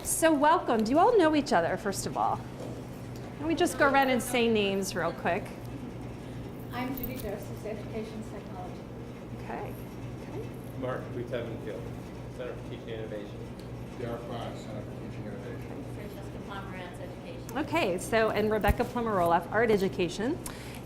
So welcome. Do you all know each other, first of all? Can we just go around and say names real quick? I'm Judy Joseph, Education Psychology. Okay. Mark Field, Center for Teaching Innovation. Center for Teaching Innovation. Francesca Pomerantz, Education. Okay, so, and Rebecca Plummer-Roloff, Art Education.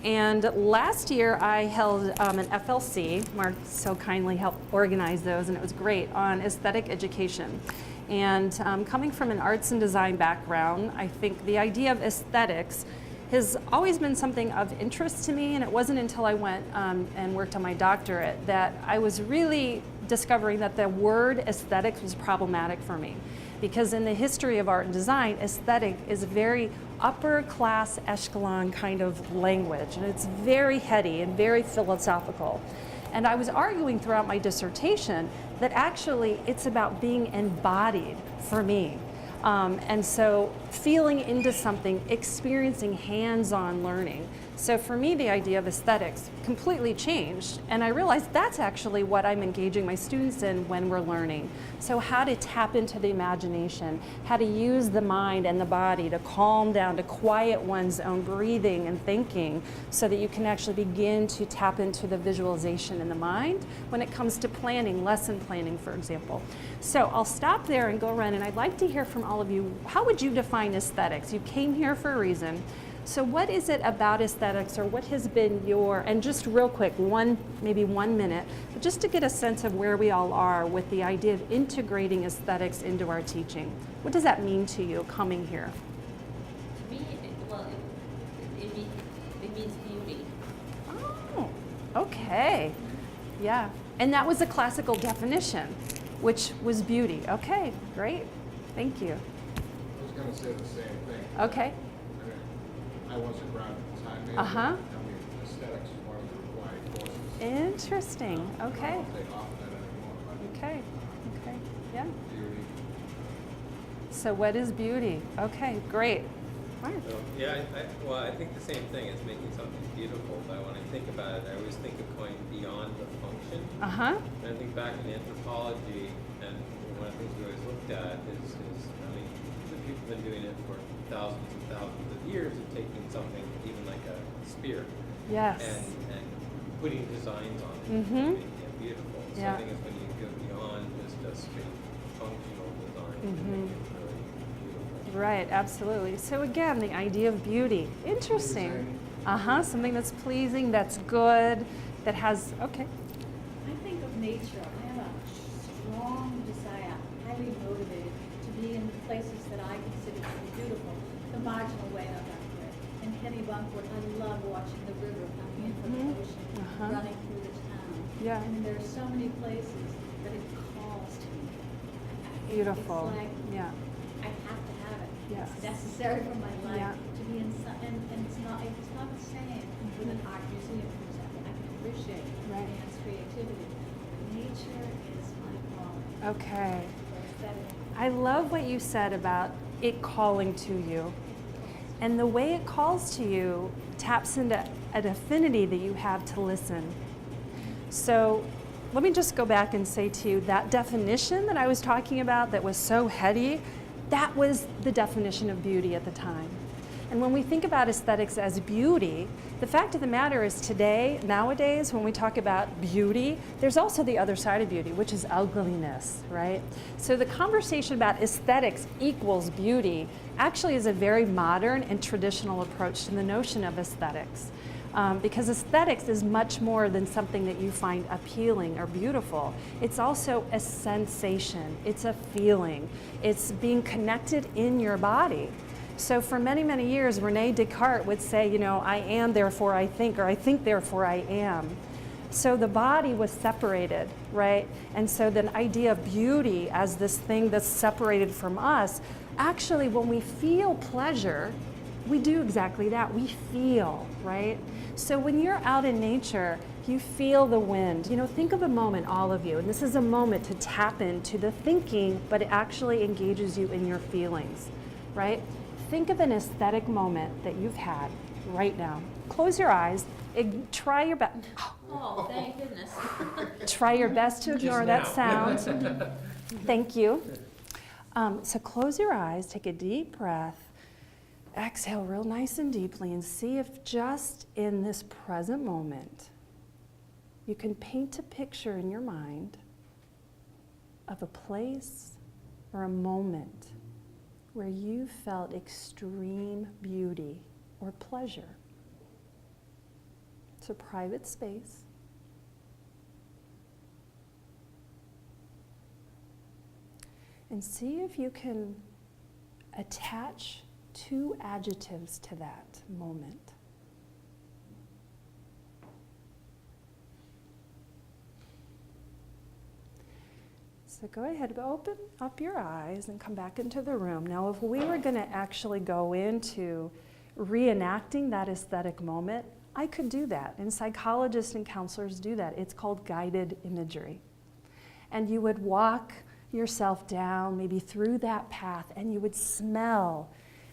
And last year I held an FLC. Mark so kindly helped organize those, and it was great, on aesthetic education. And coming from an arts and design background, I think the idea of aesthetics has always been something of interest to me, and it wasn't until I went and worked on my doctorate that I was really discovering that the word aesthetics was problematic for me. Because in the history of art and design, aesthetic is a very upper class echelon kind of language, and it's very heady and very philosophical. And I was arguing throughout my dissertation that actually it's about being embodied for me. And so feeling into something, experiencing hands-on learning. So for me, the idea of aesthetics completely changed, and I realized that's actually what I'm engaging my students in when we're learning. So how to tap into the imagination, how to use the mind and the body to calm down, to quiet one's own breathing and thinking, so that you can actually begin to tap into the visualization in the mind when it comes to planning, lesson planning, for example. So I'll stop there and go around, and I'd like to hear from all of you. How would you define aesthetics? You came here for a reason. So what is it about aesthetics, or what has been your, and just real quick, maybe 1 minute, but just to get a sense of where we all are with the idea of integrating aesthetics into our teaching. What does that mean to you coming here? To me, it means beauty. Oh, okay. Yeah. And that was a classical definition, which was beauty. Okay, great. Thank you. I was going to say the same thing. Okay. I wasn't around at the time. Uh-huh. Aesthetics is one of the required courses. Interesting. Okay. I don't take off that anymore. But Okay. Okay. Yeah. beauty. So what is beauty? Okay, great. Mark. So, yeah, I think the same thing. It's making something beautiful, but when I think about it, I always think of going beyond the function. Uh-huh. And I think back in anthropology, and one of the things we always looked at is I mean, the people have been doing it for thousands and thousands of years of taking something, even like a spear, Yes. and putting designs on it, Mhm. and making it beautiful. So Yeah. I think it's when you go beyond just a straight functional design, to Mhm. make it really beautiful. Right, absolutely. So again, the idea of beauty. Interesting. Pleasing. Uh-huh, something that's pleasing, that's good, that has, okay. I think of nature. I have a strong desire, highly motivated, to be in places that I consider to be beautiful. The marginal way up there. In Kennebunkport, I love watching the river coming in from the Mhm. ocean, Uh-huh. running through the town. Yeah. I mean, there are so many places that it calls to me. Beautiful. It's like, Yeah. I have to have it. Yes. It's necessary for my life Yeah. to be in some, and it's not the same with an art museum, for example. I can appreciate Right. man's creativity. Nature is my calling. Okay. For aesthetic. I love what you said about it calling to you. And the way it calls to you taps into an affinity that you have to listen. So let me just go back and say to you, that definition that I was talking about that was so heady, that was the definition of beauty at the time. And when we think about aesthetics as beauty, the fact of the matter is today, nowadays, when we talk about beauty, there's also the other side of beauty, which is ugliness, right? So the conversation about aesthetics equals beauty actually is a very modern and traditional approach to the notion of aesthetics. Because aesthetics is much more than something that you find appealing or beautiful. It's also a sensation, it's a feeling, it's being connected in your body. So for many, many years, Rene Descartes would say, you know, I am, therefore I think, or I think, therefore I am. So the body was separated, right? And so the idea of beauty as this thing that's separated from us, actually when we feel pleasure, we do exactly that. We feel, right? So when you're out in nature, you feel the wind. You know, think of a moment, all of you, and this is a moment to tap into the thinking, but it actually engages you in your feelings, right? Think of an aesthetic moment that you've had right now. Close your eyes. Try your best. Oh, thank goodness. Try your best to ignore that sound. Thank you. So close your eyes, take a deep breath, exhale real nice and deeply, and see if just in this present moment you can paint a picture in your mind of a place or a moment where you felt extreme beauty or pleasure. It's a private space. And see if you can attach 2 adjectives to that moment. So go ahead, open up your eyes and come back into the room. Now, if we were going to actually go into reenacting that aesthetic moment, I could do that. And psychologists and counselors do that. It's called guided imagery. And you would walk yourself down, maybe through that path, and you would smell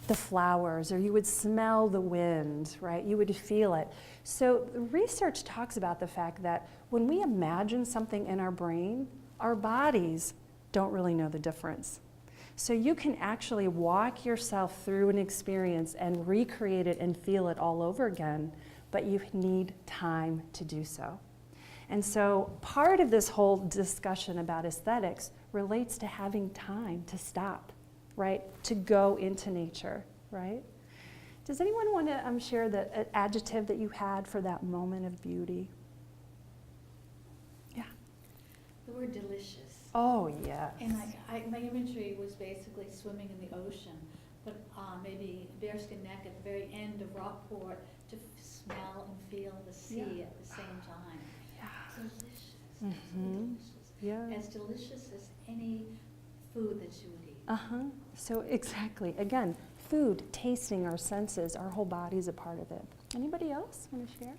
the flowers, or you would smell the wind, right? You would feel it. So research talks about the fact that when we imagine something in our brain, our bodies don't really know the difference. So you can actually walk yourself through an experience and recreate it and feel it all over again, but you need time to do so. And so part of this whole discussion about aesthetics relates to having time to stop, right? To go into nature, right? Does anyone want to share the adjective that you had for that moment of beauty? Yeah. The word delicious. Oh, yes. And my imagery was basically swimming in the ocean, but maybe bearskin neck at the very end of Rockport to smell and feel the sea at the same time. Yeah. Delicious. Mm-hmm. Delicious. Yeah. As delicious as any food that you would eat. Uh-huh. So exactly. Again, food, tasting, our senses, our whole body's a part of it. Anybody else want to share?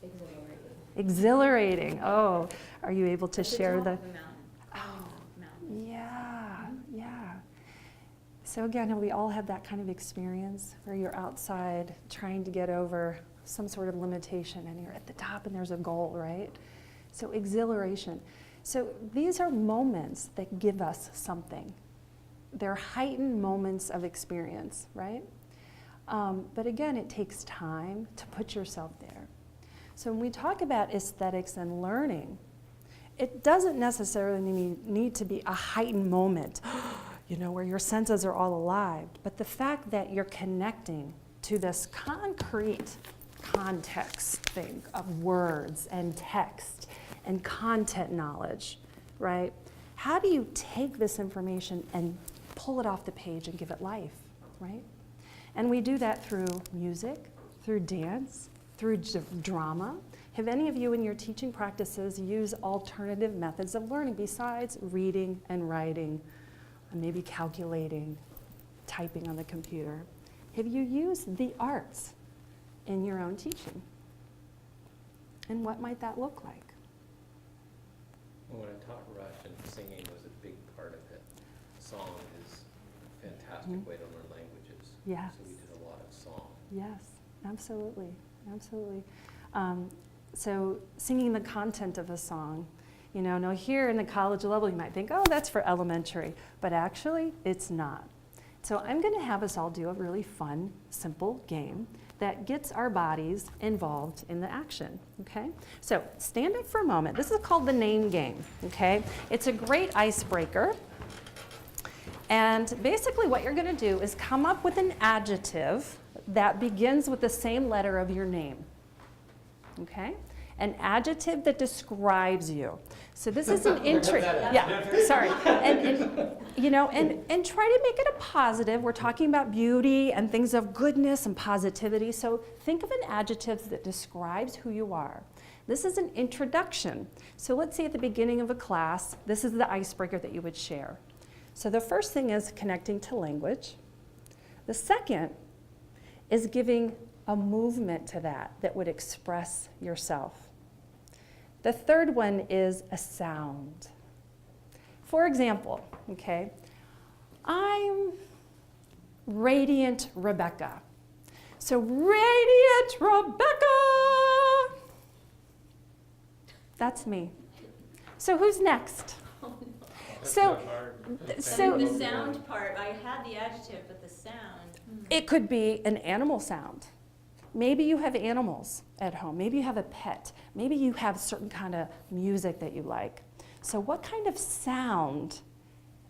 Exhilarating. Exhilarating. Oh, are you able to At the share top the? of a mountain. Yeah, yeah. So again, we all have that kind of experience where you're outside trying to get over some sort of limitation and you're at the top and there's a goal, right? So exhilaration. So these are moments that give us something. They're heightened moments of experience, right? But again, it takes time to put yourself there. So when we talk about aesthetics and learning, it doesn't necessarily need to be a heightened moment, you know, where your senses are all alive. But the fact that you're connecting to this concrete context thing of words and text and content knowledge, right? How do you take this information and pull it off the page and give it life, right? And we do that through music, through dance, through drama. Have any of you in your teaching practices use alternative methods of learning besides reading and writing, and maybe calculating, typing on the computer? Have you used the arts in your own teaching? And what might that look like? Well, when I taught Russian, singing was a big part of it. Song is a fantastic way to learn languages. Yes. So we did a lot of song. Yes, absolutely, absolutely. So singing the content of a song, you know, now here in the college level, you might think, oh, that's for elementary, but actually it's not. So I'm gonna have us all do a really fun, simple game that gets our bodies involved in the action, okay? So stand up for a moment. This is called the name game, okay? It's a great icebreaker. And basically what you're gonna do is come up with an adjective that begins with the same letter of your name, okay? An adjective that describes you. So this is an sorry. And you know, and try to make it a positive. We're talking about beauty and things of goodness and positivity. So think of an adjective that describes who you are. This is an introduction. So let's say at the beginning of a class, this is the icebreaker that you would share. So the first thing is connecting to language. The second is giving a movement to that would express yourself. The third one is a sound. For example, okay, I'm Radiant Rebecca. So Radiant Rebecca, that's me. So who's next? That's So, not hard. so The sound part, I had the adjective, but the sound. it could be an animal sound. Maybe you have animals at home. Maybe you have a pet. Maybe you have certain kind of music that you like. So what kind of sound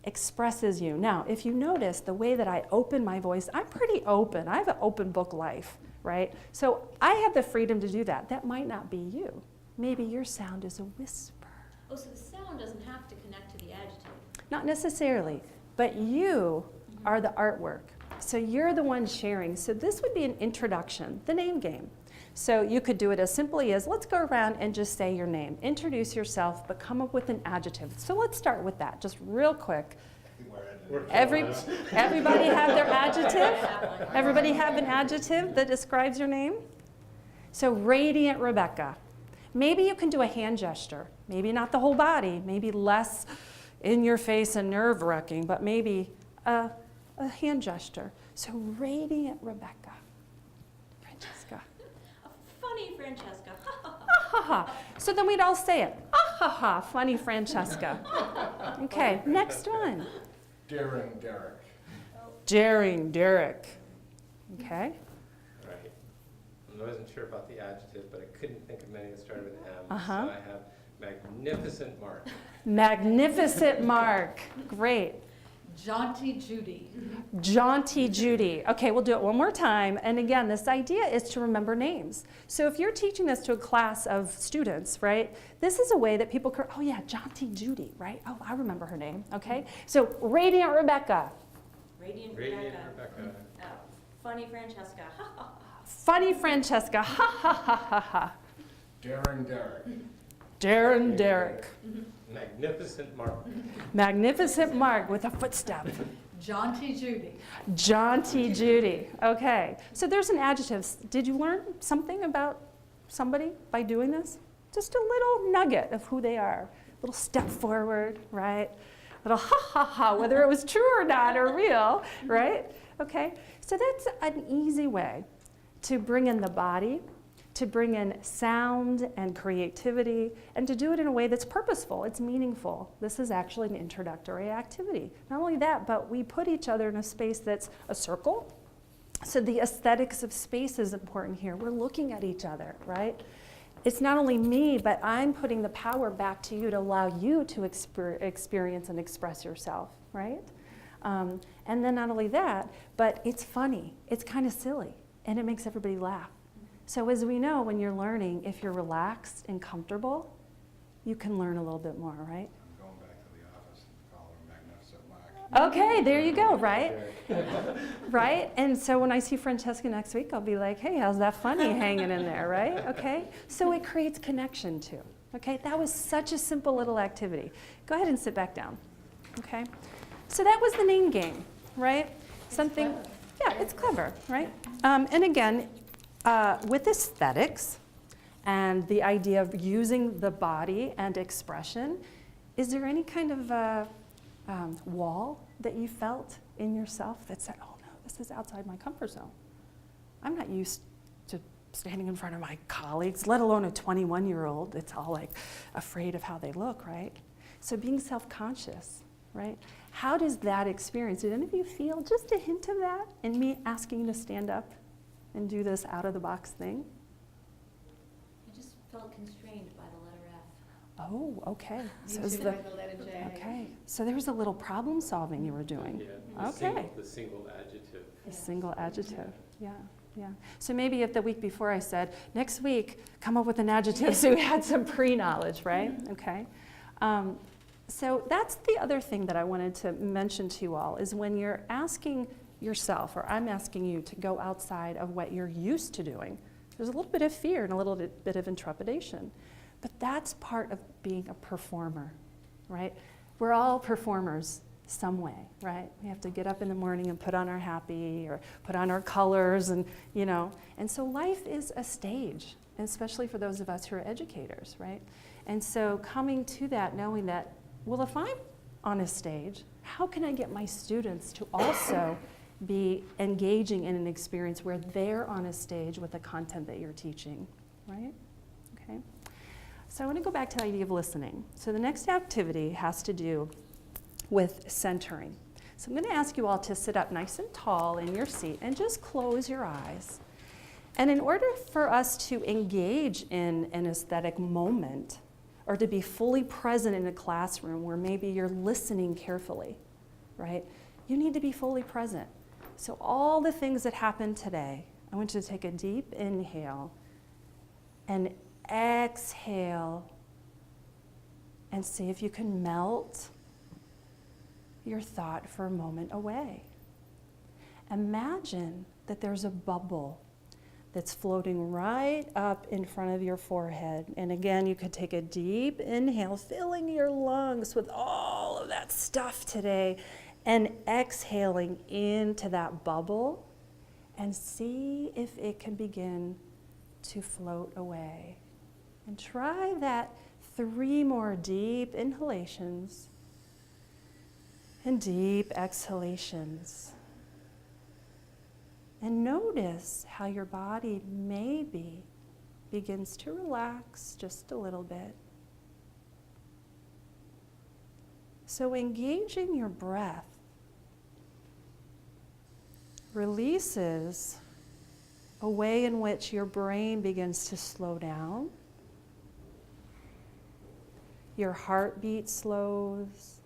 expresses you? Now, if you notice the way that I open my voice, I'm pretty open. I have an open book life, right? So I have the freedom to do that. That might not be you. Maybe your sound is a whisper. Oh, so the sound doesn't have to connect to the adjective. Not necessarily, but you are the artwork. So you're the one sharing. So this would be an introduction, the name game. So you could do it as simply as, let's go around and just say your name. Introduce yourself, but come up with an adjective. So let's start with that, just real quick. Everybody have their adjective? Everybody have an adjective that describes your name? So radiant Rebecca. Maybe you can do a hand gesture. Maybe not the whole body, maybe less in your face and nerve-wracking, but maybe a hand gesture. So radiant Rebecca. Francesca. Funny Francesca. Ha ha ha. So then we'd all say it. Ha ha ha, funny Francesca. Okay, next one. Daring Derek. Daring Derek. Okay. Right. I wasn't sure about the adjective, but I couldn't think of many that started with M. Uh-huh. So I have magnificent Mark. Magnificent Mark. Great. Jaunty Judy. Jaunty Judy. Okay, we'll do it one more time. And again, this idea is to remember names. So if you're teaching this to a class of students, right, this is a way that people can, oh yeah, Jaunty Judy, right? Oh, I remember her name, okay? So Radiant Rebecca. Radiant Radiant Rebecca. Rebecca. Oh, funny Francesca. Funny Francesca. Ha ha ha ha ha. Daring Derek. Darren Derek. Magnificent Mark. Magnificent Mark with a footstep. Jaunty Judy. Jaunty Judy. Okay, so there's an adjective. Did you learn something about somebody by doing this? Just a little nugget of who they are. A little step forward, right? A little ha ha ha, whether it was true or not or real, right? Okay, so that's an easy way to bring in the body, to bring in sound and creativity, and to do it in a way that's purposeful, it's meaningful. This is actually an introductory activity. Not only that, but we put each other in a space that's a circle. So the aesthetics of space is important here. We're looking at each other, right? It's not only me, but I'm putting the power back to you to allow you to experience and express yourself, right? And then not only that, but it's funny, it's kind of silly, and it makes everybody laugh. So as we know, when you're learning, if you're relaxed and comfortable, you can learn a little bit more, right? I'm going back to the office and call her Magnificent Mark. Okay, there you go, right? Right? And so when I see Francesca next week, I'll be like, hey, how's that funny hanging in there, right? Okay? So it creates connection too. Okay? That was such a simple little activity. Go ahead and sit back down. Okay? So that was the name game, right? Something, yeah, it's clever, right? And again, with aesthetics and the idea of using the body and expression, is there any kind of wall that you felt in yourself that said, oh no, this is outside my comfort zone? I'm not used to standing in front of my colleagues, let alone a 21-year-old that's all like afraid of how they look, right? So being self-conscious, right? How does that experience, did any of you feel just a hint of that in me asking you to stand up and do this out-of-the-box thing? I just felt constrained by the letter F. Oh, okay. So You is should the, write the letter J. okay. So there was a little problem solving you were doing. Yeah. Okay. The single adjective. A single adjective. Yeah, yeah. So maybe if the week before I said, next week, come up with an adjective so we had some pre-knowledge, right? Okay. So that's the other thing that I wanted to mention to you all is when you're asking yourself, or I'm asking you to go outside of what you're used to doing, there's a little bit of fear and a little bit of intrepidation. But that's part of being a performer, right? We're all performers some way, right? We have to get up in the morning and put on our happy or put on our colors and, you know. And so life is a stage, and especially for those of us who are educators, right? And so coming to that, knowing that, well, if I'm on a stage, how can I get my students to also be engaging in an experience where they're on a stage with the content that you're teaching, right? Okay. So I want to go back to the idea of listening. So the next activity has to do with centering. So I'm going to ask you all to sit up nice and tall in your seat and just close your eyes. And in order for us to engage in an aesthetic moment, or to be fully present in a classroom where maybe you're listening carefully, right? You need to be fully present. So all the things that happened today, I want you to take a deep inhale and exhale and see if you can melt your thought for a moment away. Imagine that there's a bubble that's floating right up in front of your forehead. And again, you could take a deep inhale, filling your lungs with all of that stuff today, and exhaling into that bubble, and see if it can begin to float away. And try that 3 more deep inhalations and deep exhalations. And notice how your body maybe begins to relax just a little bit. So engaging your breath releases a way in which your brain begins to slow down. Your heartbeat slows.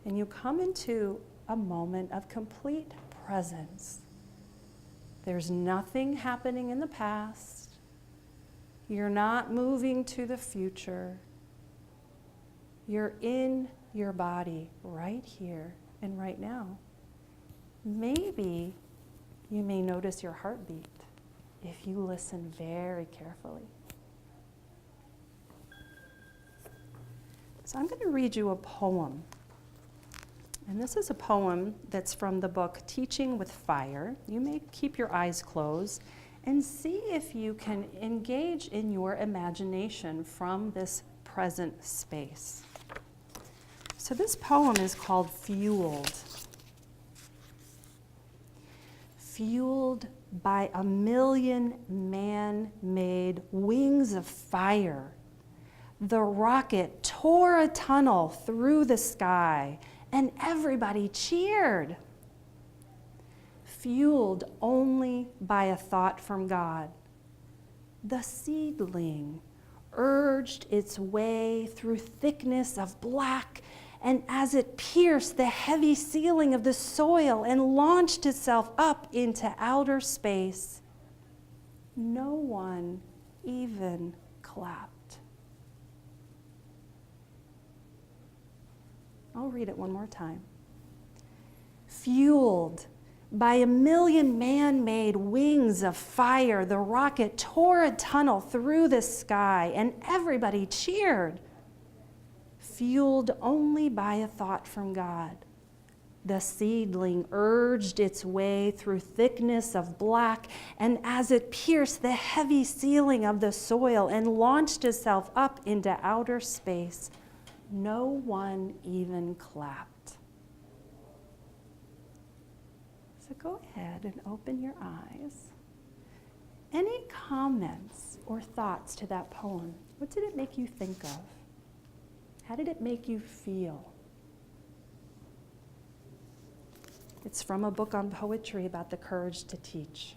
And you come into a moment of complete presence. There's nothing happening in the past. You're not moving to the future. You're in your body right here and right now. Maybe you may notice your heartbeat if you listen very carefully. So I'm going to read you a poem. And this is a poem that's from the book Teaching with Fire. You may keep your eyes closed and see if you can engage in your imagination from this present space. So this poem is called Fueled. Fueled by a million man-made wings of fire, the rocket tore a tunnel through the sky, and everybody cheered. Fueled only by a thought from God, the seedling urged its way through thickness of black, and as it pierced the heavy ceiling of the soil and launched itself up into outer space, no one even clapped. I'll read it one more time. Fueled by a million man-made wings of fire, the rocket tore a tunnel through the sky, and everybody cheered. Fueled only by a thought from God, the seedling urged its way through thickness of black, and as it pierced the heavy ceiling of the soil and launched itself up into outer space, no one even clapped. So go ahead and open your eyes. Any comments or thoughts to that poem? What did it make you think of? How did it make you feel? It's from a book on poetry about the courage to teach.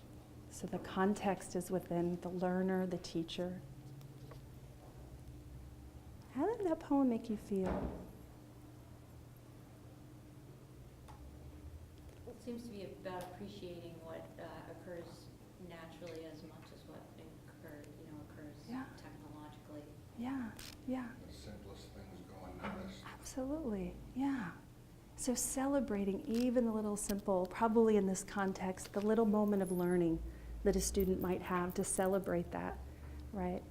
So the context is within the learner, the teacher. How did that poem make you feel? It seems to be about appreciating what occurs naturally as much as what occurs Yeah. technologically. Yeah. The simplest things go unnoticed. Absolutely, yeah. So celebrating even the little simple, probably in this context, the little moment of learning that a student might have to celebrate that, right?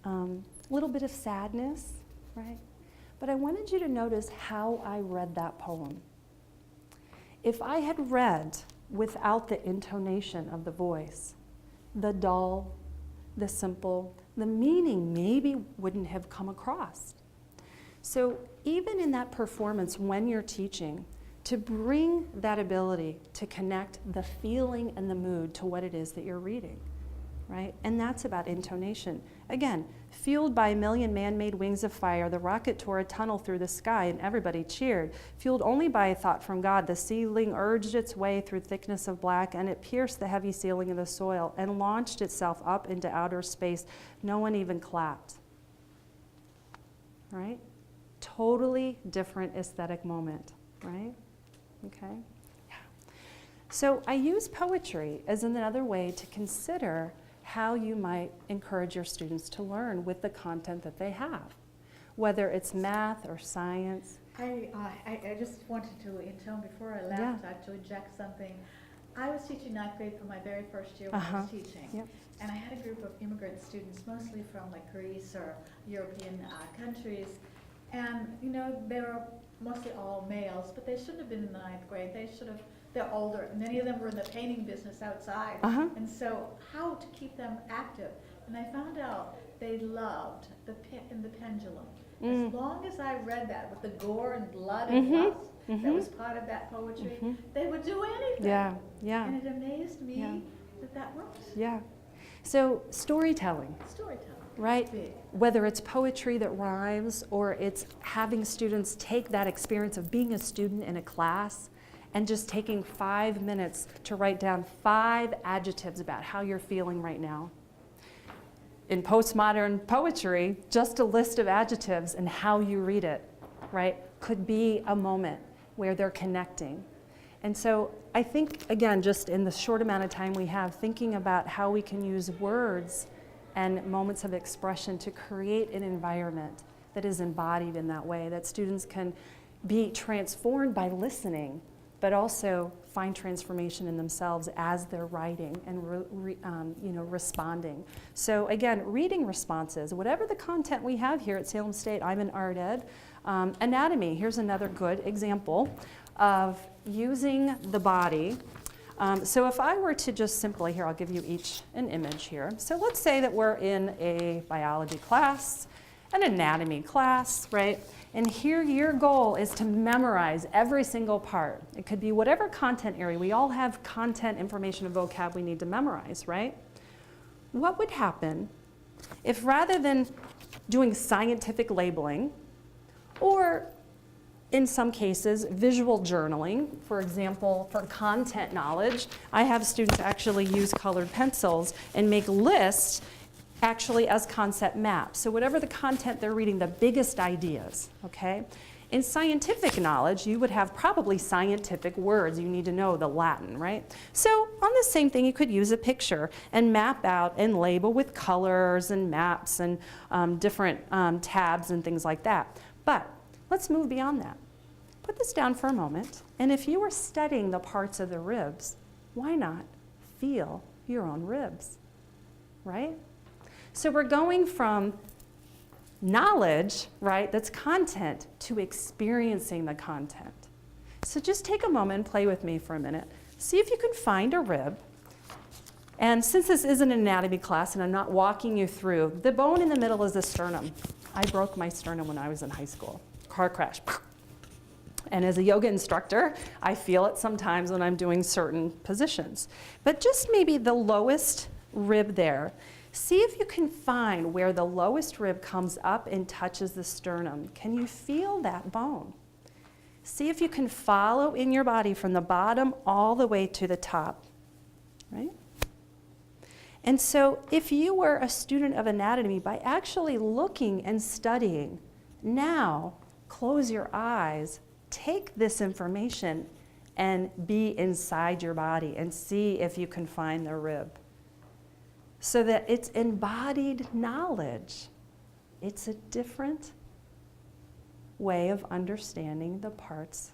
A little bit of sadness, right? But I wanted you to notice how I read that poem. If I had read without the intonation of the voice, the dull, the simple, the meaning maybe wouldn't have come across. So even in that performance when you're teaching, to bring that ability to connect the feeling and the mood to what it is that you're reading. right? And that's about intonation. Again, fueled by a million man-made wings of fire, the rocket tore a tunnel through the sky and everybody cheered. Fueled only by a thought from God, the ceiling urged its way through thickness of black, and it pierced the heavy ceiling of the soil and launched itself up into outer space. No one even clapped. Right? Totally different aesthetic moment, right? Okay? Yeah. So I use poetry as another way to consider how you might encourage your students to learn with the content that they have, whether it's math or science. I just wanted to intone before I left to inject something. I was teaching 9th grade for my very first year when I was teaching. Yep. And I had a group of immigrant students, mostly from like Greece or European countries. And, you know, they were mostly all males, but they shouldn't have been in the 9th grade. They should have, they're older. Many of them were in the painting business outside. And so how to keep them active? And I found out they loved the pendulum. As long as I read that with the gore and blood and lust that was part of that poetry, they would do anything. Yeah, yeah. And it amazed me that that worked. Yeah. So storytelling. Storytelling. Right? Big. Whether it's poetry that rhymes or it's having students take that experience of being a student in a class and just taking 5 minutes to write down 5 adjectives about how you're feeling right now. In postmodern poetry, just a list of adjectives and how you read it, right, could be a moment where they're connecting. And so I think, again, just in the short amount of time we have, thinking about how we can use words and moments of expression to create an environment that is embodied in that way, that students can be transformed by listening, but also find transformation in themselves as they're writing and responding. So again, reading responses, whatever the content we have here at Salem State, I'm in art ed. Anatomy, here's another good example of using the body. So if I were to just simply, here, I'll give you each an image here. So let's say that we're in a biology class, an anatomy class, right? And here your goal is to memorize every single part. It could be whatever content area. We all have content, information, and vocab we need to memorize, right? What would happen if rather than doing scientific labeling, or in some cases, visual journaling, for example, for content knowledge, I have students actually use colored pencils and make lists actually as concept maps. So whatever the content they're reading, the biggest ideas, okay? In scientific knowledge, you would have probably scientific words. You need to know the Latin, right? So on the same thing, you could use a picture and map out and label with colors and maps and different tabs and things like that. But let's move beyond that. Put this down for a moment. And if you were studying the parts of the ribs, why not feel your own ribs, right? So we're going from knowledge, right, that's content, to experiencing the content. So just take a moment and play with me for a minute. See if you can find a rib. And since this is an anatomy class and I'm not walking you through, the bone in the middle is the sternum. I broke my sternum when I was in high school. Car crash. And as a yoga instructor, I feel it sometimes when I'm doing certain positions. But just maybe the lowest rib there. See if you can find where the lowest rib comes up and touches the sternum. Can you feel that bone? See if you can follow in your body from the bottom all the way to the top, right? And so if you were a student of anatomy, by actually looking and studying, now close your eyes, take this information and be inside your body and see if you can find the rib. So that it's embodied knowledge. It's a different way of understanding the parts.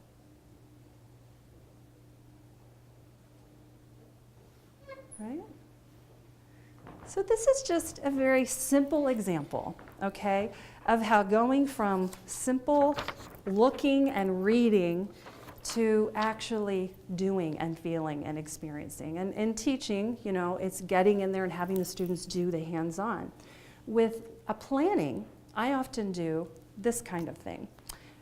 Right? So this is just a very simple example, okay, of how going from simple looking and reading to actually doing and feeling and experiencing. And in teaching, you know, it's getting in there and having the students do the hands-on. With a planning, I often do this kind of thing.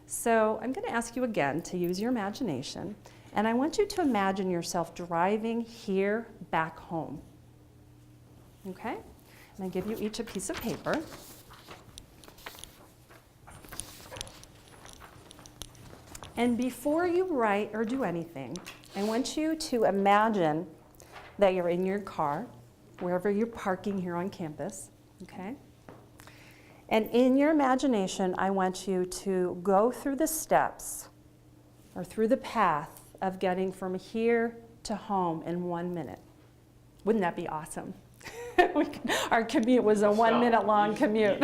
So I'm going to ask you again to use your imagination, and I want you to imagine yourself driving here back home. Okay? And I give you each a piece of paper. And before you write or do anything, I want you to imagine that you're in your car, wherever you're parking here on campus, okay? And in your imagination, I want you to go through the steps or through the path of getting from here to home in 1 minute. Wouldn't that be awesome? Our commute was a 1 minute long commute.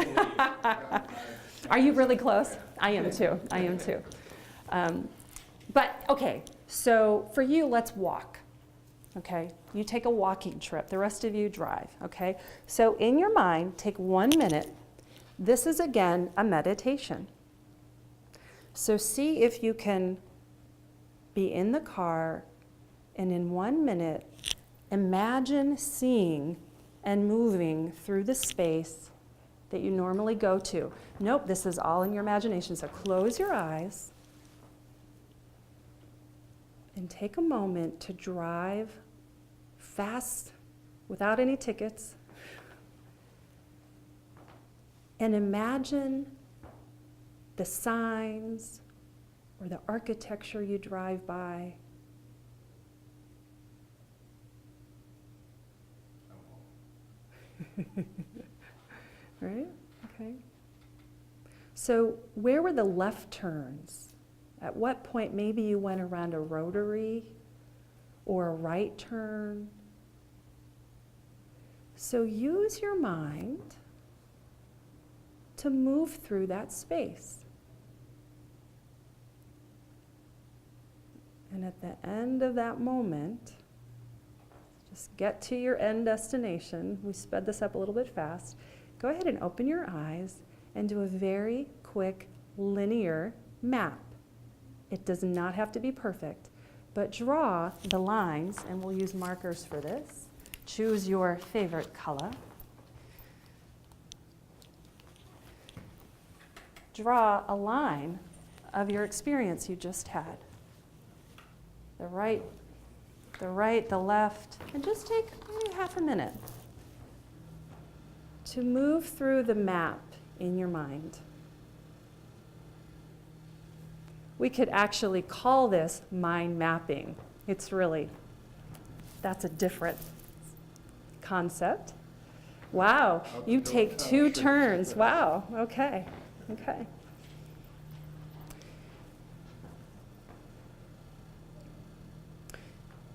Are you really close? I am too. I am too. But okay, so for you, let's walk. Okay, you take a walking trip. The rest of you drive. Okay, so in your mind, take 1 minute. This is again a meditation. So see if you can be in the car and in 1 minute, imagine seeing and moving through the space that you normally go to. Nope, this is all in your imagination. So close your eyes and take a moment to drive fast without any tickets. And imagine the signs or the architecture you drive by. Right? Okay. So where were the left turns? At what point maybe you went around a rotary or a right turn? So use your mind to move through that space. And at the end of that moment, just get to your end destination. We sped this up a little bit fast. Go ahead and open your eyes and do a very quick linear map. It does not have to be perfect, but draw the lines, and we'll use markers for this. Choose your favorite color. Draw a line of your experience you just had. The right, the left, and just take maybe half a minute to move through the map in your mind. We could actually call this mind mapping. It's really, that's a different concept. Wow, you take 2 turns. Wow, okay, okay.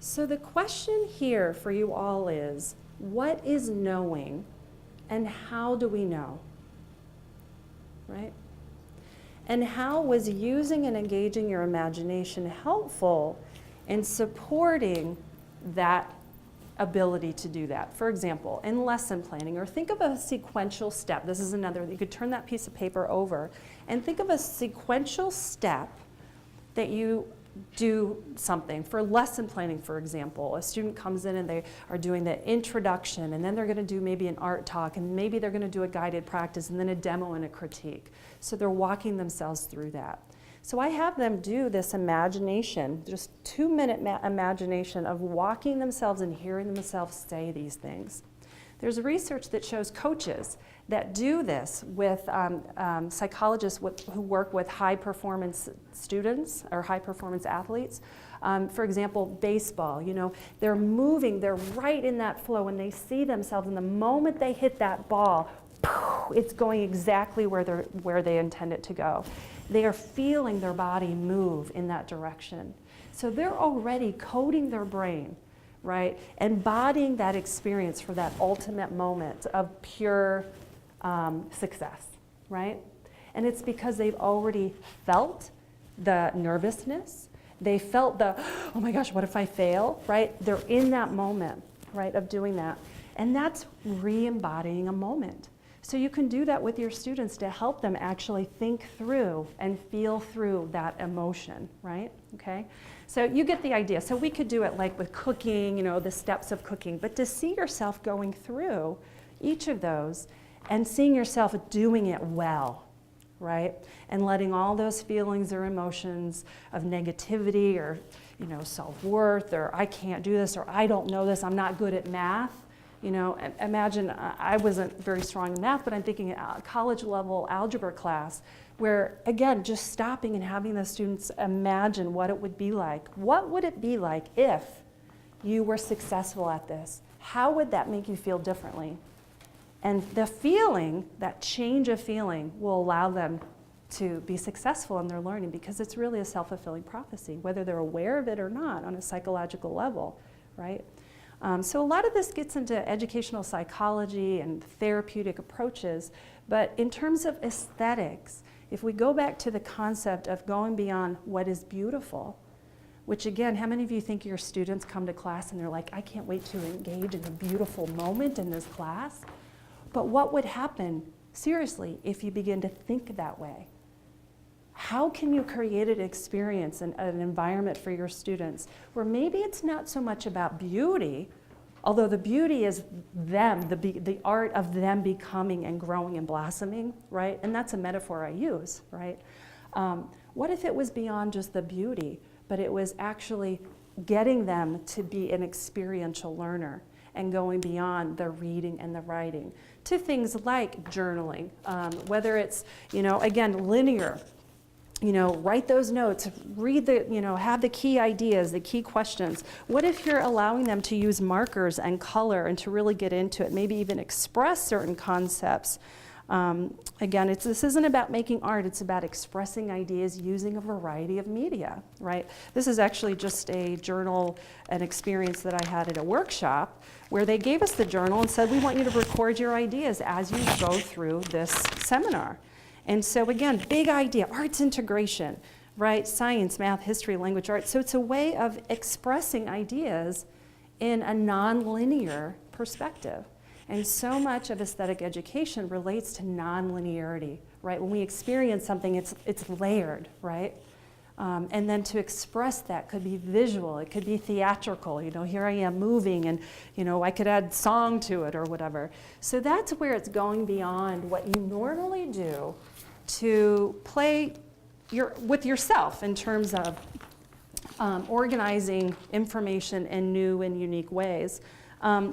So the question here for you all is, what is knowing and how do we know? Right? And how was using and engaging your imagination helpful in supporting that ability to do that? For example, in lesson planning, or think of a sequential step. This is another, you could turn that piece of paper over and think of a sequential step that you do something. For lesson planning, for example, a student comes in and they are doing the introduction, and then they're going to do maybe an art talk, and maybe they're going to do a guided practice, and then a demo and a critique. So they're walking themselves through that. So I have them do this imagination, just 2-minute imagination of walking themselves and hearing themselves say these things. There's research that shows coaches that do this with psychologists who work with high-performance students or high-performance athletes. For example, baseball, you know, they're moving, they're right in that flow, and they see themselves, and the moment they hit that ball, it's going exactly where they intend it to go. They are feeling their body move in that direction. So they're already coding their brain, right? Embodying that experience for that ultimate moment of pure success, right? And it's because they've already felt the nervousness. They felt the, oh my gosh, what if I fail, right? They're in that moment, right, of doing that. And that's re-embodying a moment. So you can do that with your students to help them actually think through and feel through that emotion, right? Okay? So you get the idea. So we could do it like with cooking, you know, the steps of cooking, but to see yourself going through each of those and seeing yourself doing it well, right? And letting all those feelings or emotions of negativity or, you know, self-worth or I can't do this or I don't know this, I'm not good at math, You know, imagine, I wasn't very strong in math, but I'm thinking a college level algebra class where, again, just stopping and having the students imagine what it would be like. What would it be like if you were successful at this? How would that make you feel differently? And the feeling, that change of feeling, will allow them to be successful in their learning, because it's really a self-fulfilling prophecy, whether they're aware of it or not on a psychological level, right? So a lot of this gets into educational psychology and therapeutic approaches, but in terms of aesthetics, if we go back to the concept of going beyond what is beautiful, which again, how many of you think your students come to class and they're like, I can't wait to engage in a beautiful moment in this class? But what would happen, seriously, if you begin to think that way? How can you create an experience and an environment for your students where maybe it's not so much about beauty, although the beauty is them, the art of them becoming and growing and blossoming, right? And that's a metaphor I use, right? What if it was beyond just the beauty, but it was actually getting them to be an experiential learner and going beyond the reading and the writing to things like journaling, whether it's, you know, again, linear. You know, write those notes, read the, you know, have the key ideas, the key questions. What if you're allowing them to use markers and color and to really get into it, maybe even express certain concepts? Again, this isn't about making art, it's about expressing ideas using a variety of media, right? This is actually just a journal, an experience that I had at a workshop where they gave us the journal and said, we want you to record your ideas as you go through this seminar. And so again, big idea, arts integration, right? Science, math, history, language, arts. So it's a way of expressing ideas in a non-linear perspective. And so much of aesthetic education relates to non-linearity, right? When we experience something, it's layered, right? And then to express that could be visual, it could be theatrical, you know, here I am moving and, you know, I could add song to it or whatever. So that's where it's going beyond what you normally do to play with yourself in terms of organizing information in new and unique ways.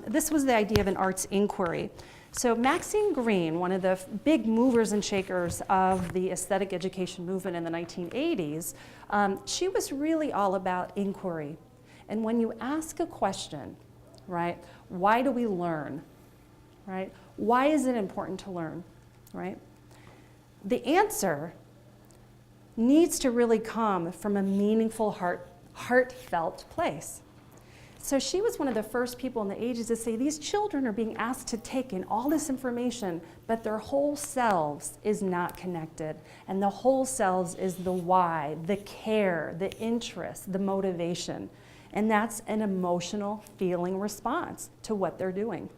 This was the idea of an arts inquiry. So Maxine Greene, one of the big movers and shakers of the aesthetic education movement in the 1980s, she was really all about inquiry. And when you ask a question, right, why do we learn, right? Why is it important to learn, right? The answer needs to really come from a meaningful, heartfelt place. So she was one of the first people in the 80s to say these children are being asked to take in all this information, but their whole selves is not connected. And the whole selves is the why, the care, the interest, the motivation. And that's an emotional feeling response to what they're doing.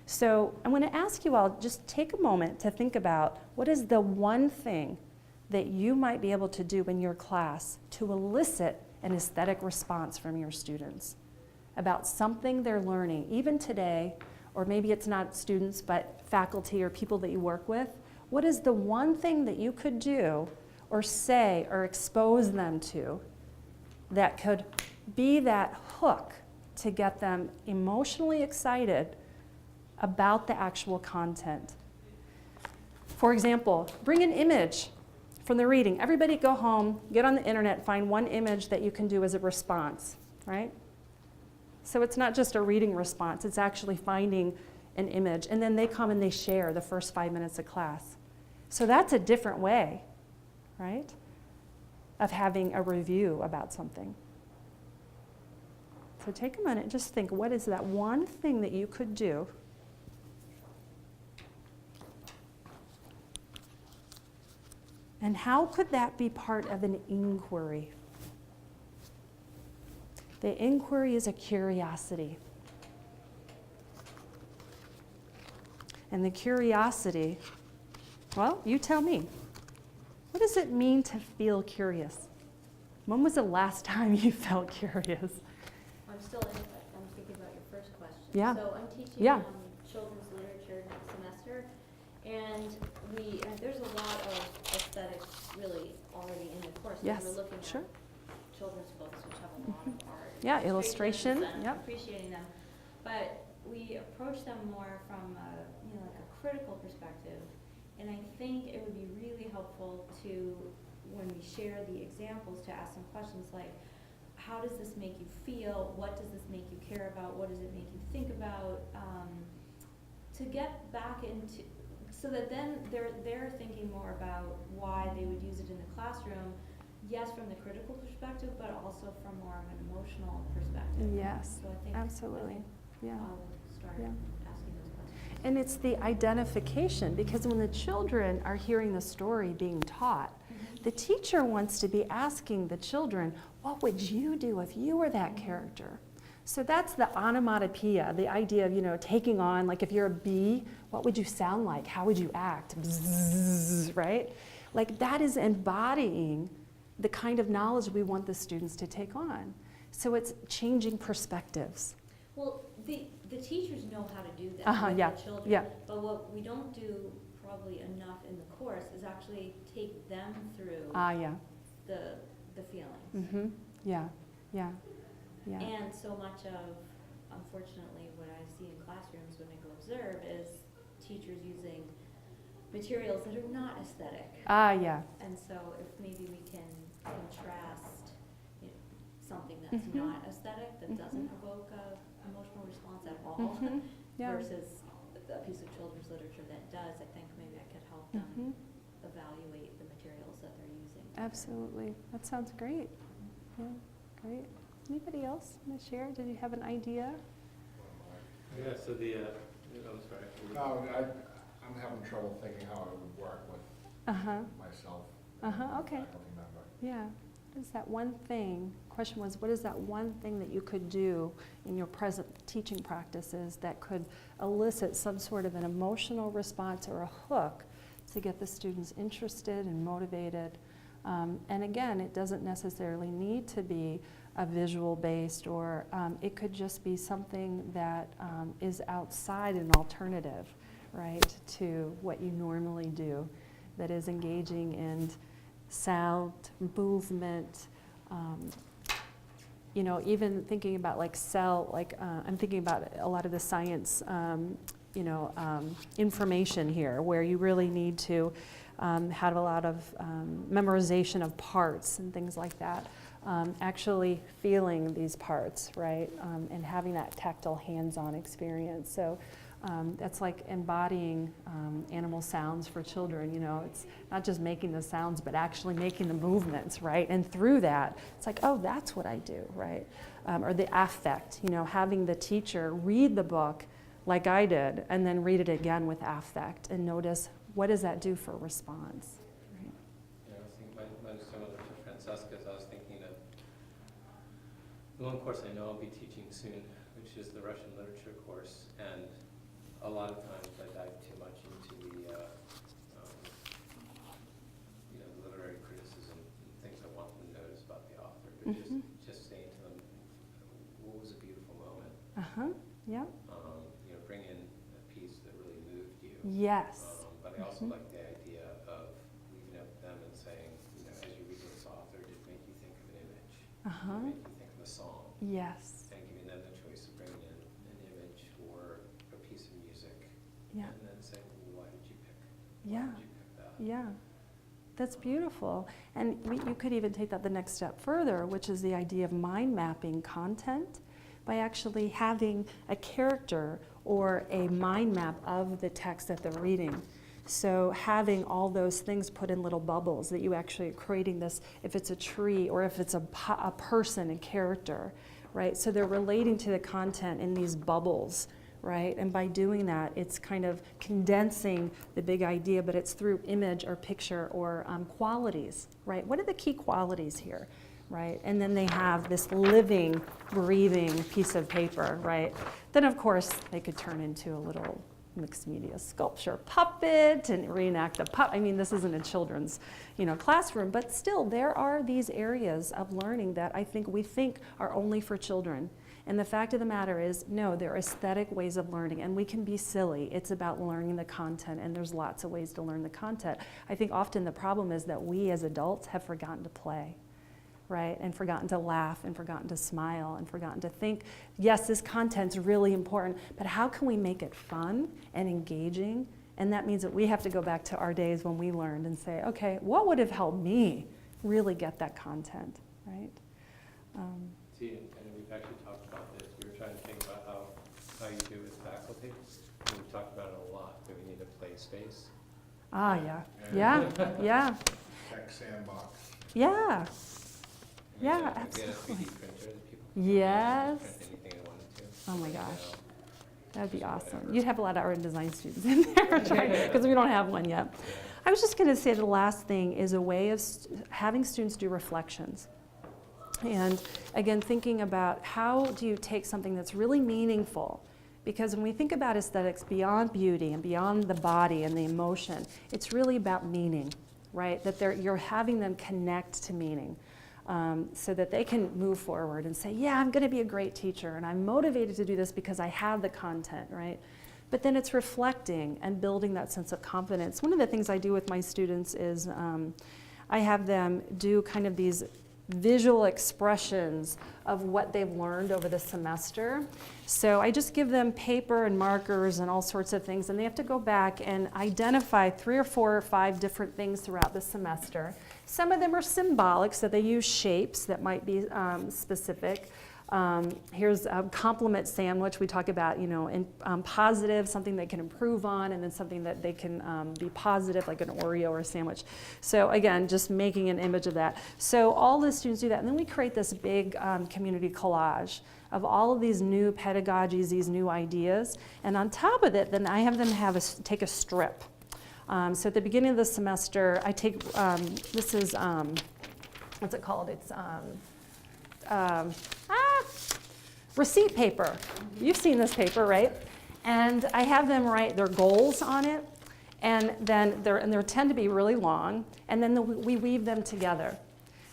So I'm going to ask you all, just take a moment to think about what is the one thing that you might be able to do in your class to elicit an aesthetic response from your students about something they're learning, even today, or maybe it's not students, but faculty or people that you work with. What is the one thing that you could do or say or expose them to that could be that hook to get them emotionally excited about the actual content? For example, bring an image from the reading. Everybody go home, get on the internet, find one image that you can do as a response, right? So it's not just a reading response, it's actually finding an image, and then they come and they share the first 5 minutes of class. So that's a different way, right, of having a review about something. So take a minute and just think, what is that one thing that you could do and how could that be part of an inquiry? The inquiry is a curiosity. And the curiosity, well, you tell me. What does it mean to feel curious? When was the last time you felt curious? I'm still in it, but I'm thinking about your first question. Yeah. So I'm teaching Yeah. children's literature next semester, and there's a lot of aesthetics really already in the course. Yes, We're looking sure. at children's books, which have a lot of art. Yeah, illustration, And yep. appreciating them. But we approach them more from a, you know, like a critical perspective. And I think it would be really helpful to, when we share the examples, to ask some questions like, how does this make you feel? What does this make you care about? What does it make you think about? To get back into, so that then they're thinking more about why they would use it in the classroom, yes, from the critical perspective, but also from more of an emotional perspective. Yes, So I think absolutely. Yeah. I'll start Yeah. asking those questions. And it's the identification, because when the children are hearing the story being taught, the teacher wants to be asking the children, what would you do if you were that character? So that's the onomatopoeia, the idea of, you know, taking on, like if you're a bee, what would you sound like? How would you act? Bzzz, right? Like that is embodying the kind of knowledge we want the students to take on. So it's changing perspectives. Well, the teachers know how to do that with Yeah, the children. yeah. But what we don't do probably enough in the course is actually take them through Yeah. the feelings. Mm-hmm. Yeah, yeah, yeah. And so much of, unfortunately, what I see in classrooms when I go observe is teachers using materials that are not aesthetic. Yeah. And so if maybe we can contrast, you know, something that's Mhm. not aesthetic, that doesn't Mhm. evoke a emotional response at all, Mhm. Yeah. versus a piece of children's literature that does, I think maybe I could help them Mhm. evaluate the materials that they're using. Absolutely. That sounds great. Yeah, great. Anybody else want to share? Did you have an idea? Yeah, so I'm sorry. No, I'm having trouble thinking how it would work with Uh-huh. myself. Okay. Faculty member. Yeah. What is that one thing? Question was, what is that one thing that you could do in your present teaching practices that could elicit some sort of an emotional response or a hook to get the students interested and motivated? And again, it doesn't necessarily need to be a visual based, or it could just be something that is outside an alternative, right, to what you normally do, that is engaging in sound, movement, you know, even thinking about like I'm thinking about a lot of the science, information here, where you really need to have a lot of memorization of parts and things like that. Actually feeling these parts, right, and having that tactile hands-on experience. So that's like embodying animal sounds for children, you know. It's not just making the sounds, but actually making the movements, right? And through that, it's like, oh, that's what I do, right? Or the affect, you know, having the teacher read the book like I did, and then read it again with affect, and notice what does that do for response. Right? Yeah, I was thinking, mine's similar to Francesca's. I was thinking of the one course I know I'll be teaching soon, which is the Russian literature course, and a lot of times I dive too much into the literary criticism and things I want them to notice about the author, but just saying to them, what was a beautiful moment? Yep. Bring in a piece that really moved you. Yes. But I also like the idea of leaving it with them and saying, you know, as you read this author, did it make you think of an image? Did it make you think of a song? Yes. And giving them the choice of bringing in an image or a piece of music. Yeah. And then saying, well, why did you pick? Yeah. Why did you pick that? Yeah. That's beautiful. And you could even take that the next step further, which is the idea of mind mapping content by actually having a character or a mind map of the text that they're reading. So having all those things put in little bubbles, that you actually are creating this, if it's a tree or if it's a person, a character, right? So they're relating to the content in these bubbles, right? And by doing that, it's kind of condensing the big idea, but it's through image or picture or qualities, right? What are the key qualities here? Right? And then they have this living, breathing piece of paper, right? Then of course they could turn into a little mixed media sculpture puppet and reenact the puppet. I mean, this isn't a children's, classroom, but still there are these areas of learning that I think we think are only for children. And the fact of the matter is, no, there are aesthetic ways of learning, and we can be silly. It's about learning the content, and there's lots of ways to learn the content. I think often the problem is that we as adults have forgotten to play. right? And forgotten to laugh and forgotten to smile and forgotten to think, yes, this content's really important, but how can we make it fun and engaging? And that means that we have to go back to our days when we learned and say, okay, what would have helped me really get that content, right? See, and we've actually talked about this. We were trying to think about how you do with faculty. And we've talked about it a lot, that we need a play space. Ah, yeah, Tech sandbox. yeah. We Yeah, had a absolutely. 3D printer that people Yes. could print anything they wanted to. Oh my You gosh. know, That'd be just awesome. whatever. You'd have a lot of art and design students in there, because we don't have one yet. I was just going to say the last thing is a way of having students do reflections. And again, thinking about how do you take something that's really meaningful, because when we think about aesthetics beyond beauty and beyond the body and the emotion, it's really about meaning, right? That you're having them connect to meaning. So that they can move forward and say, yeah, I'm going to be a great teacher and I'm motivated to do this because I have the content, right? But then it's reflecting and building that sense of confidence. One of the things I do with my students is I have them do kind of these visual expressions of what they've learned over the semester. So I just give them paper and markers and all sorts of things, and they have to go back and identify 3 or 4 or 5 different things throughout the semester. Some of them are symbolic, so they use shapes that might be specific. Here's a compliment sandwich. We talk about, in positive, something they can improve on, and then something that they can be positive, like an Oreo or a sandwich. So again, just making an image of that. So all the students do that, and then we create this big community collage of all of these new pedagogies, these new ideas, and on top of it, then I have them take a strip. So at the beginning of the semester, I take, this is, what's it called? It's receipt paper. You've seen this paper, right? And I have them write their goals on it, and then they tend to be really long, and then we weave them together.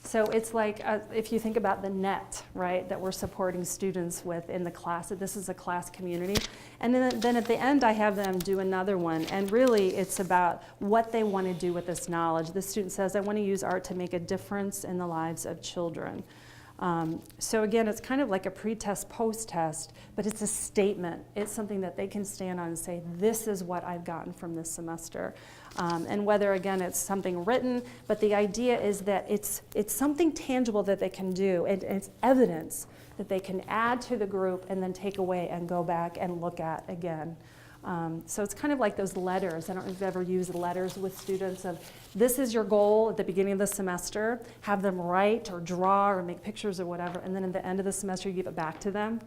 So it's like, if you think about the net, right, that we're supporting students with in the class, that this is a class community. And then at the end, I have them do another one. And really, it's about what they want to do with this knowledge. The student says, I want to use art to make a difference in the lives of children. So again, it's kind of like a pre-test, post-test, but it's a statement. It's something that they can stand on and say, this is what I've gotten from this semester. And whether, again, it's something written, but the idea is that it's something tangible that they can do, and it's evidence that they can add to the group and then take away and go back and look at again. So it's kind of like those letters. I don't know if you've ever used letters with students of, this is your goal at the beginning of the semester, have them write or draw or make pictures or whatever, and then at the end of the semester you give it back to them.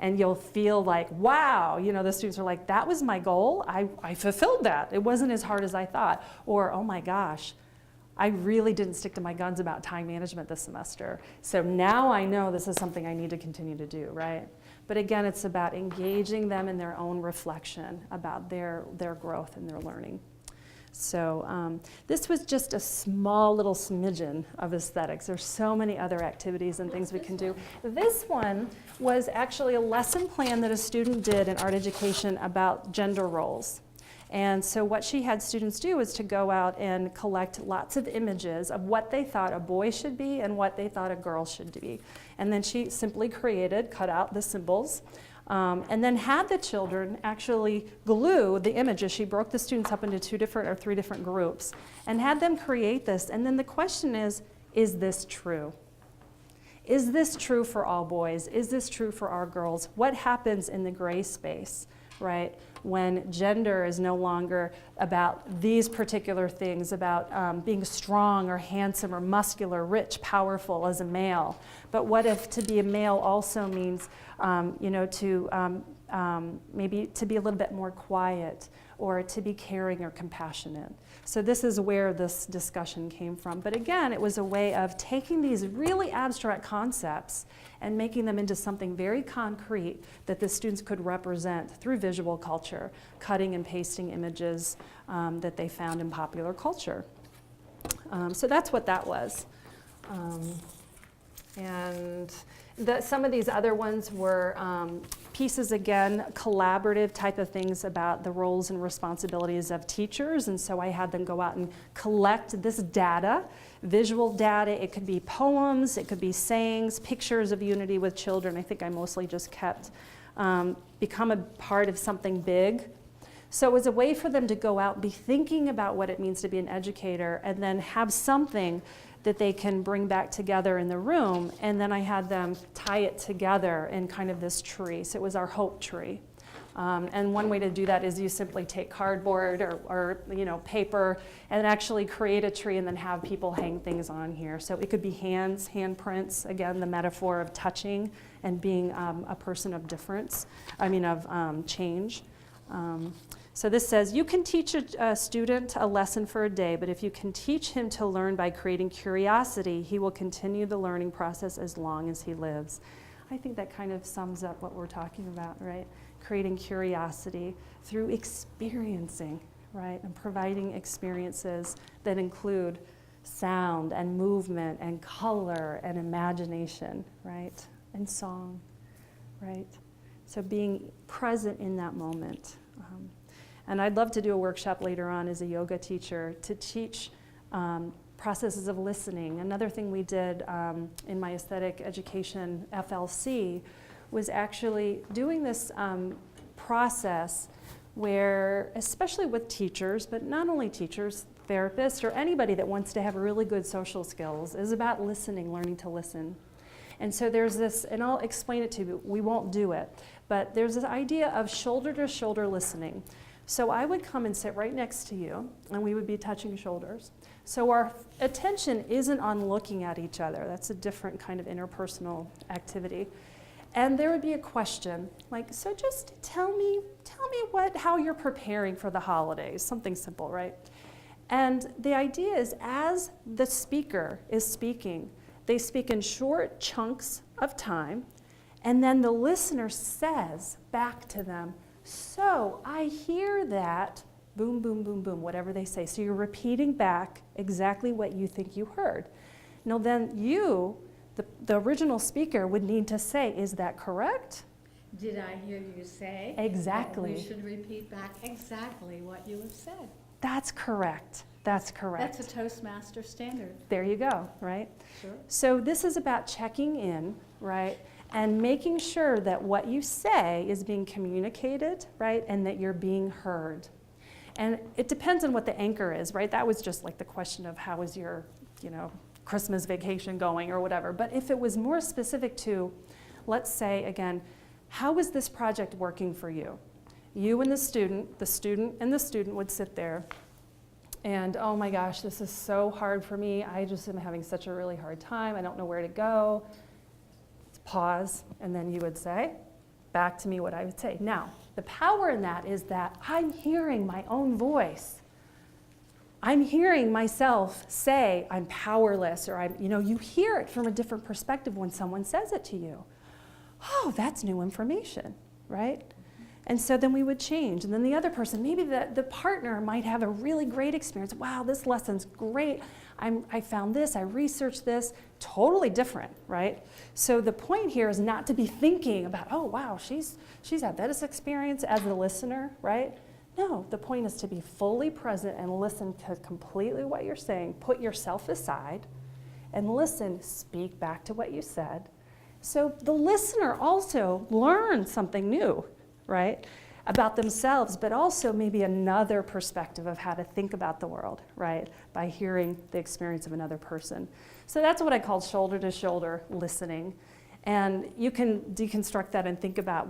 And you'll feel like, wow, the students are like, that was my goal, I fulfilled that. It wasn't as hard as I thought. Or, oh my gosh, I really didn't stick to my guns about time management this semester. So now I know this is something I need to continue to do, right? But again, it's about engaging them in their own reflection about their growth and their learning. So this was just a small little smidgen of aesthetics. There's so many other activities and things we can do. This one was actually a lesson plan that a student did in art education about gender roles. And so what she had students do is to go out and collect lots of images of what they thought a boy should be and what they thought a girl should be. And then she simply cut out the symbols, and then had the children actually glue the images. She broke the students up into 2 different or 3 different groups and had them create this. And then the question is this true? Is this true for all boys? Is this true for our girls? What happens in the gray space, right, when gender is no longer about these particular things, about being strong or handsome or muscular, rich, powerful as a male? But what if to be a male also means, maybe to be a little bit more quiet or to be caring or compassionate? So this is where this discussion came from. But again, it was a way of taking these really abstract concepts and making them into something very concrete that the students could represent through visual culture, cutting and pasting images that they found in popular culture. So that's what that was. And some of these other ones were pieces, again, collaborative type of things about the roles and responsibilities of teachers. And so I had them go out and collect this data, visual data. It could be poems, it could be sayings, pictures of unity with children. I think I mostly just kept become a part of something big. So it was a way for them to go out, be thinking about what it means to be an educator, and then have something that they can bring back together in the room. And then I had them tie it together in kind of this tree. So it was our hope tree. And one way to do that is you simply take cardboard or paper and actually create a tree and then have people hang things on here. So it could be hands, handprints, again, the metaphor of touching and being a person of difference, of change. So this says, you can teach a student a lesson for a day, but if you can teach him to learn by creating curiosity, he will continue the learning process as long as he lives. I think that kind of sums up what we're talking about, right? Creating curiosity through experiencing, right? And providing experiences that include sound and movement and color and imagination, right? And song, right? So being present in that moment. And I'd love to do a workshop later on as a yoga teacher to teach processes of listening. Another thing we did in my aesthetic education FLC was actually doing this process where, especially with teachers, but not only teachers, therapists, or anybody that wants to have really good social skills, is about listening, learning to listen. And so there's this, and I'll explain it to you, we won't do it, but there's this idea of shoulder-to-shoulder listening. So I would come and sit right next to you, and we would be touching shoulders. So our attention isn't on looking at each other. That's a different kind of interpersonal activity. And there would be a question, like, so just tell me how you're preparing for the holidays, something simple, right? And the idea is, as the speaker is speaking, they speak in short chunks of time, and then the listener says back to them, so I hear that, boom, boom, boom, boom, whatever they say. So you're repeating back exactly what you think you heard. Now then you, the original speaker, would need to say, is that correct? Did I hear you say? Exactly. That you should repeat back exactly what you have said. That's correct. That's correct. That's a Toastmaster standard. There you go, right? Sure. So this is about checking in, right? And making sure that what you say is being communicated, right? And that you're being heard. And it depends on what the anchor is, right? That was just like the question of how is your, Christmas vacation going or whatever. But if it was more specific to, let's say again, how is this project working for you? You and the student and the student would sit there and, oh my gosh, this is so hard for me. I just am having such a really hard time. I don't know where to go. Pause, and then you would say back to me what I would say. Now, the power in that is that I'm hearing my own voice. I'm hearing myself say I'm powerless, or you hear it from a different perspective when someone says it to you. Oh, that's new information, right? And so then we would change. And then the other person, maybe the partner might have a really great experience. Wow, this lesson's great. I found this, I researched this, totally different, right? So the point here is not to be thinking about, oh wow, she's had this experience as the listener, right? No, the point is to be fully present and listen to completely what you're saying, put yourself aside, and listen, speak back to what you said. So the listener also learns something new, right? About themselves, but also maybe another perspective of how to think about the world, right? By hearing the experience of another person. So that's what I call shoulder-to-shoulder listening. And you can deconstruct that and think about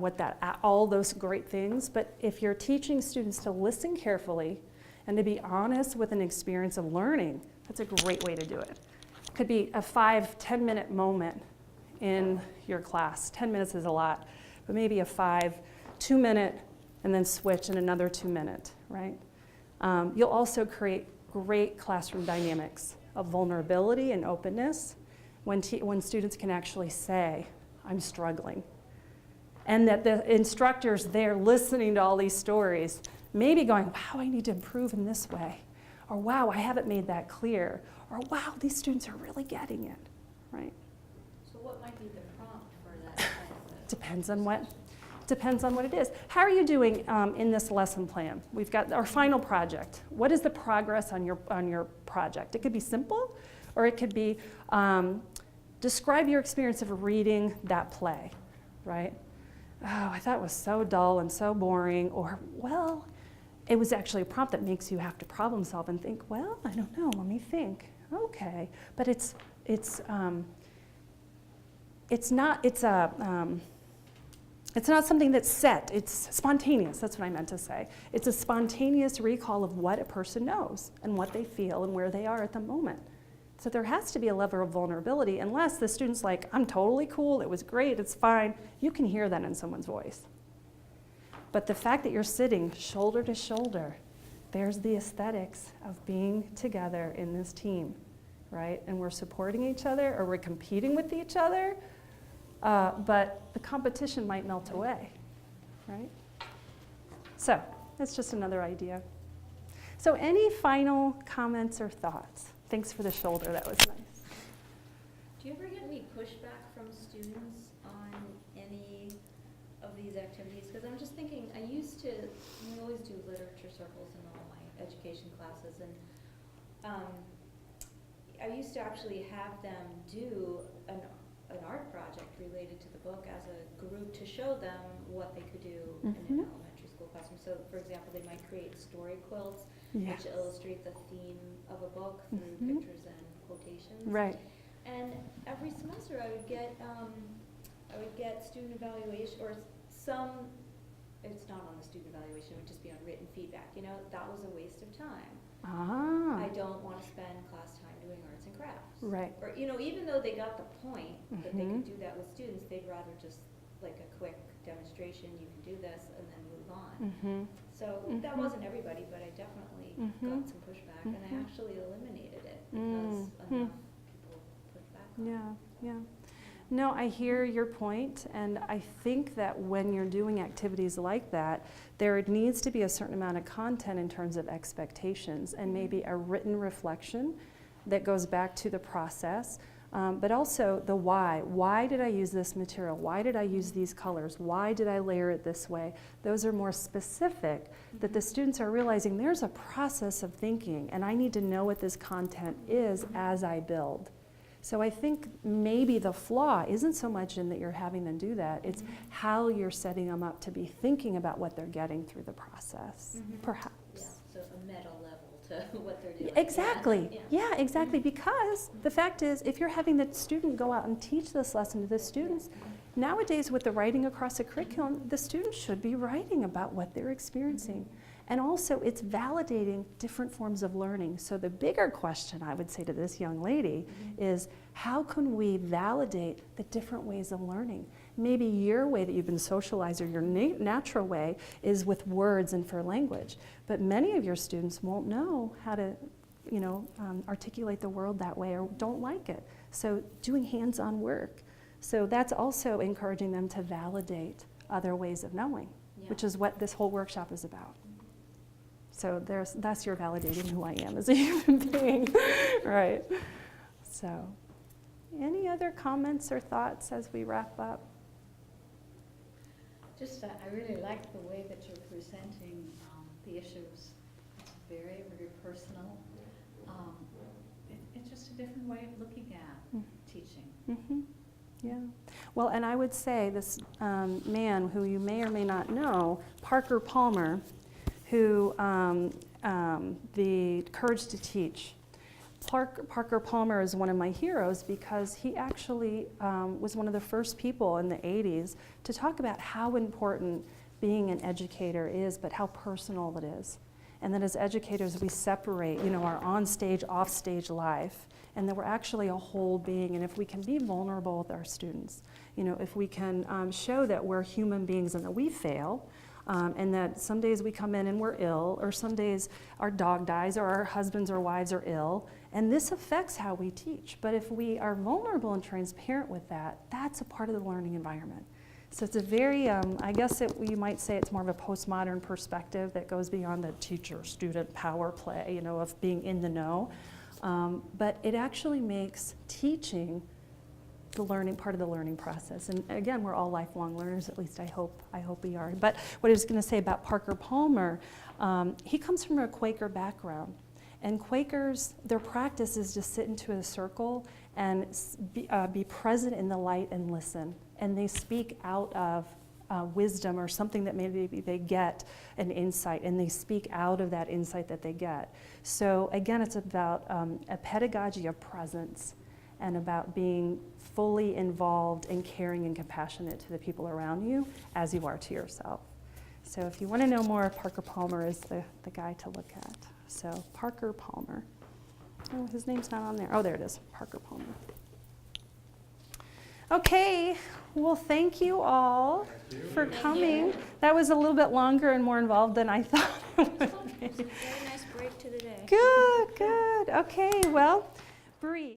all those great things, but if you're teaching students to listen carefully and to be honest with an experience of learning, that's a great way to do it. It could be a 5-10 minute moment in your class. 10 minutes is a lot, but maybe a 2 minute and then switch in another 2 minute, right? You'll also create great classroom dynamics of vulnerability and openness when students can actually say, I'm struggling. And that the instructors there listening to all these stories, maybe going, wow, I need to improve in this way. Or wow, I haven't made that clear. Or wow, these students are really getting it, right? So what might be the prompt for that? Depends on what. Depends on what it is. How are you doing in this lesson plan? We've got our final project. What is the progress on your project? It could be simple, or it could be describe your experience of reading that play, right? Oh, I thought it was so dull and so boring, or, well, it was actually a prompt that makes you have to problem solve and think, well, I don't know, let me think. Okay, but it's not something that's set, it's spontaneous, that's what I meant to say. It's a spontaneous recall of what a person knows and what they feel and where they are at the moment. So there has to be a level of vulnerability, unless the student's like, I'm totally cool, it was great, it's fine. You can hear that in someone's voice. But the fact that you're sitting shoulder to shoulder, there's the aesthetics of being together in this team, right? And we're supporting each other, or we're competing with each other, but the competition might melt away, right? So that's just another idea. So any final comments or thoughts? Thanks for the shoulder, that was nice. Do you ever get any pushback from students on any of these activities? Because I'm just thinking, we always do literature circles in all my education classes, and I used to actually have them do an art project related to the book as a group to show them what they could do in an elementary school classroom. So, for example, they might create story quilts, Yes. which illustrate the theme of a book through pictures and quotations. Right. And every semester I would get student evaluation, or some, it's not on the student evaluation, it would just be on written feedback. You know, that was a waste of time. Ah. I don't want to spend class time doing arts and crafts. Right. Or, you know, even though they got the point that they could do that with students, they'd rather just like a quick demonstration, you can do this, and then move on. So that wasn't everybody, but I definitely got some pushback, and I actually eliminated it because enough people pushed back on it. Yeah. No, I hear your point, and I think that when you're doing activities like that, there needs to be a certain amount of content in terms of expectations, and maybe a written reflection that goes back to the process, but also the why. Why did I use this material? Why did I use these colors? Why did I layer it this way? Those are more specific, that the students are realizing there's a process of thinking, and I need to know what this content is as I build. So I think maybe the flaw isn't so much in that you're having them do that, it's how you're setting them up to be thinking about what they're getting through the process, perhaps. Yeah, so a meta level to what they're doing. Exactly, yeah, exactly, because the fact is, if you're having the student go out and teach this lesson to the students, nowadays with the writing across a curriculum, the students should be writing about what they're experiencing. And also, it's validating different forms of learning. So the bigger question I would say to this young lady is, how can we validate the different ways of learning? Maybe your way that you've been socialized, or your natural way, is with words and for language. But many of your students won't know how to, articulate the world that way, or don't like it. So doing hands-on work. So that's also encouraging them to validate other ways of knowing, which is what this whole workshop is about. So that's your validating who I am as a human being, right? So, any other comments or thoughts as we wrap up? Just, I really like the way that you're presenting the issues. It's very, very personal. It's just a different way of looking at teaching. Yeah. Well, and I would say this man who you may or may not know, Parker Palmer, who the Courage to Teach. Parker Palmer is one of my heroes because he actually was one of the first people in the 80s to talk about how important being an educator is, but how personal it is. And that as educators, we separate, our on-stage, off-stage life, and that we're actually a whole being. And if we can be vulnerable with our students, if we can show that we're human beings and that we fail, and that some days we come in and we're ill, or some days our dog dies, or our husbands or wives are ill, and this affects how we teach. But if we are vulnerable and transparent with that, that's a part of the learning environment. So it's a very, I guess you might say it's more of a postmodern perspective that goes beyond the teacher-student power play, of being in the know. But it actually makes teaching the learning, part of the learning process. And again, we're all lifelong learners, at least I hope we are. But what I was going to say about Parker Palmer, he comes from a Quaker background. And Quakers, their practice is to sit into a circle and be present in the light and listen. And they speak out of wisdom or something that maybe they get an insight, and they speak out of that insight that they get. So again, it's about a pedagogy of presence and about being fully involved and caring and compassionate to the people around you as you are to yourself. So if you want to know more, Parker Palmer is the guy to look at. So Parker Palmer. Oh, his name's not on there. Oh, there it is, Parker Palmer. Okay, well, thank you all for coming. That was a little bit longer and more involved than I thought it would be. Very nice break to the day. Good, good. Okay, well, breathe.